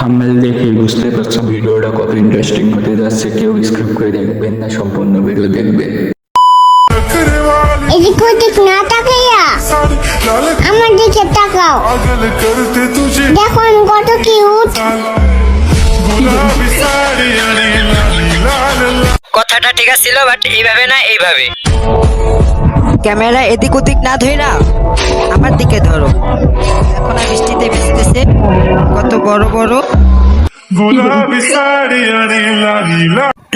Thumbnail দেখে বুঝতে পারছো ভিডিওটা কত ইন্টারেস্টিং হতে যাচ্ছে। কেউ স্কিপ করে দেখবেন না, সম্পূর্ণ ভিডিও দেখবেন। এদিক ওদিক না তাকাইয়া আমার দিকে তাকাও, দেখো আমি কত কিউট। কথাটা ঠিক ছিল, বাট এইভাবে না, এইভাবে ক্যামেরা এদিক ওদিক না ধইরা আমার দিকে ধরো। এখন আর বৃষ্টিতে ভিজতেছে, কত বড় বড়।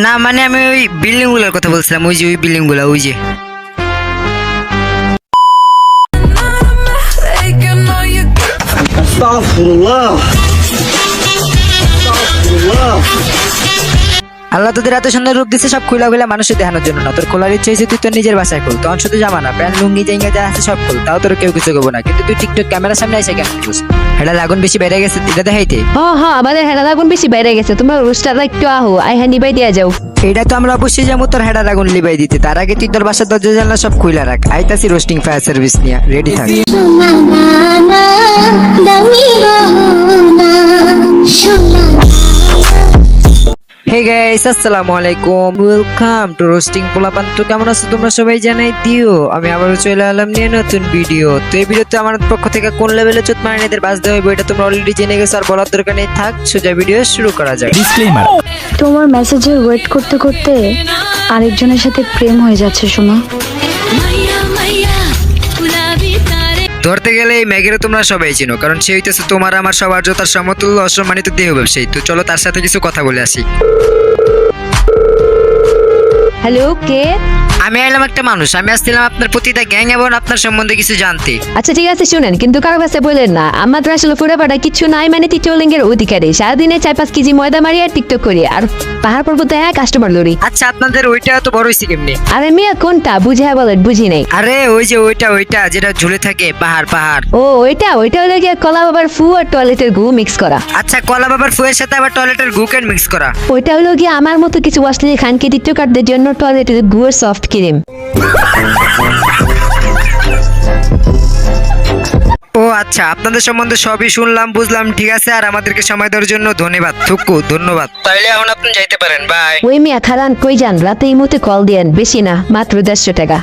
না মানে আমি ওই বিল্ডিং গুলোর কথা বলছিলাম, ওই যে ওই বিল্ডিং গুলা, ওই যে। আল্লাহ তোদের এত সুন্দর রূপ দিচ্ছে সব খুলা খুলা মানুষের দেখানোর জন্য না। তোর খোলার ইচ্ছে হয়েছে তুই তোর নিজের বাসায় খোল, তখন শুধু জামা না, প্যান্ট লুঙ্গি জাইঙ্গা যা আছে সব খোল, তাও তোর কেউ কিছু করবো না। কিন্তু তুই টিকটক ক্যামেরার সামনে এসে কেন খুঁজ? এটা লাগুন বেশি বেড়ে গেছে, এটা দেখাইতে। হ্যাঁ আমাদের হেডা লাগুন বেশি বাইরে গেছে, তোমরা রোস্টারটা একটু আহো আইহা নিবাই দিয়া যাও। এটা তো আমরা অবশ্যই যাবো তোর হেডা লাগুন লিবাই দিতে। তার আগে তুই তোর বাসার দরজা জানলা সব খুইলা রাখ। আইতাছি রোস্টিং ফায়ার সার্ভিস নিয়ে, রেডি থাক। হে গাইস, আসসালামু আলাইকুম, ওয়েলকাম টু রোস্টিং পোলাপান। তো কেমন আছো তোমরা সবাই? জানাই দিও আমি আবারও চলে এলাম নিয়ে নতুন ভিডিও। তো এই ভিডিওতে আমার পক্ষ থেকে কোন লেভেলে চোট মারেন এদের বাজতে হবে এটা তোমরা অলরেডি জেনে গেছো, আর বলার দরকার নেই। থাক সোজা ভিডিও শুরু করা যাক। ডিসক্লেইমার। তোমার মেসেজের ওয়েট করতে করতে আরেকজনের সাথে প্রেম হয়ে যাচ্ছে সোনা। ধরতে গেলে এই ম্যাগেরও তোমরা সবাই চিনো, কারণ সে হইতেছে তোমার আমার সবার জোতার সমতুল্য অসম্মানিত দেহ ব্যবসায়ী। তো চলো তার সাথে কিছু কথা বলে আসি। হ্যালো, কে? আমি এলাম একটা মানুষ, আমি আসছিলাম আপনার প্রতিটা গ্যাং এবং আপনার সম্বন্ধে কিছু জানতে। আচ্ছা ঠিক আছে শুনেন, কিন্তু কারো কাছে বললেন না। আমাদের আসলে পুরোপাটা কিছু নাই, মানে টিটোলিঙ্গের অধিকারী। সারাদিনে 4-5 কেজি ময়দা মারি আর টিকটক করি, আর পাহাড় পর্বত কাস্টমার লড়ি। আচ্ছা আপনাদের ওইটা তো বড় হয়েছে কেমনি? আরে মিয়া কোনটা বুঝে বলেন, বুঝি নাই। আরে ওই যে ওইটা যেটা ঝুলে থাকে, পাহাড় পাহাড়। ও ওইটা হলো গিয়ে কলা বাবার ফু আর টয়লেটের গু মিক্স করা। আচ্ছা কলা বাবার ফুয়ের সাথে আবার টয়লেটের গুকেন মিক্স করা। ওইটা হলো গিয়ে আমার মতো কিছু অশ্লীল খানকে টিকটকারদের জন্য টয়লেটের গুয়ের সফট ক্রিম। ও আচ্ছা, আপনাদের সম্বন্ধে সবই শুনলাম, বুঝলাম, ঠিক আছে। আর আমাদেরকে সময় দেওয়ার জন্য ধন্যবাদ, থুকু ধন্যবাদ। তাইলে এখন আপনি যাইতে পারেন, বাই। ওই মিয়া খারান কই যান? রাতে এই মুহূর্তে কল দিয়েন, বেশি না, মাত্র 150 টাকা।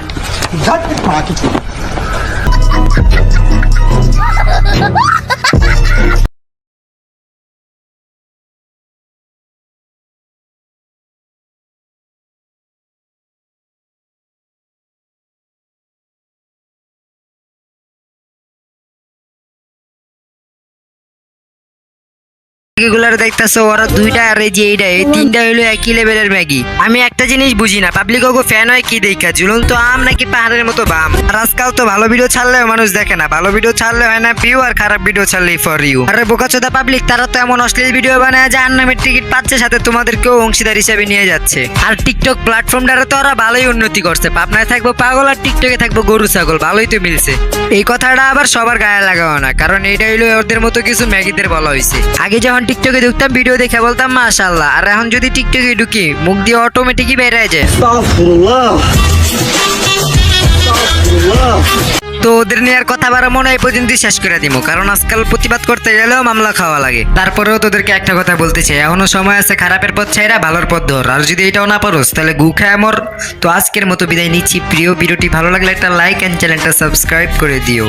ম্যাগিগুলার দেখতেছো, ওরা দুইটা আর এই যে এইটা, এই তিনটা হইলো একই লেভেলের ম্যাগি। আমি একটা জিনিস বুঝি না, পাবলিক ওগো ফ্যান হয় কি দেখা, ঝুলন্ত আম নাকি পাহাড়ের মতো বাম? আর আজকাল তো ভালো ভিডিও ছাড়লেও মানুষ দেখে না, ভালো ভিডিও ছাড়লে হয় না ভিউ, আর খারাপ ভিডিও ছাড়লেই ফর ইউ। আরে বোকাচোদা পাবলিক, তারা তো এমন অশ্লীল ভিডিও বানায় যে আননামের টিকিট পাচ্ছে, সাথে তোমাদেরকেও অংশীদার হিসেবে নিয়ে যাচ্ছে। আর টিকটক প্ল্যাটফর্মটারে তো ওরা ভালোই উন্নতি করছে। পাবনায় থাকবো পাগল আর টিকটকে থাকবো গরু ছাগল, ভালোই তো মিলছে। এই কথাটা আবার সবার গায়ে লাগাও না, কারণ এইটা হইলো ওদের মতো কিছু ম্যাগিদের বলা হয়েছে। আগে যখন টিকটকে ঢুকতাম ভিডিও দেখে বলতাম মাশাআল্লাহ, আর এখন যদি টিকটকে ঢুকি মুখ দিয়ে অটোমেটিকই বের হয়ে যায়। তো ওদের নিয়ে আর কথা বাড়াবো না, এই পর্যন্তই শেষ করে দিব, কারণ আজকাল প্রতিবাদ করতে গেলেও মামলা খাওয়া লাগে। তারপরেও তোদেরকে একটা কথা বলতে চাই, এখনো সময় আছে, খারাপের পথ ছাইরা ভালোর পথ ধর। আর যদি এটাও না পারোস তাহলে গু খায় মর। তো আজকের মতো বিদায় নিচ্ছি। প্রিয় ভিডিওটি ভালো লাগলে একটা লাইক এন্ড চ্যানেলটা সাবস্ক্রাইব করে দিও।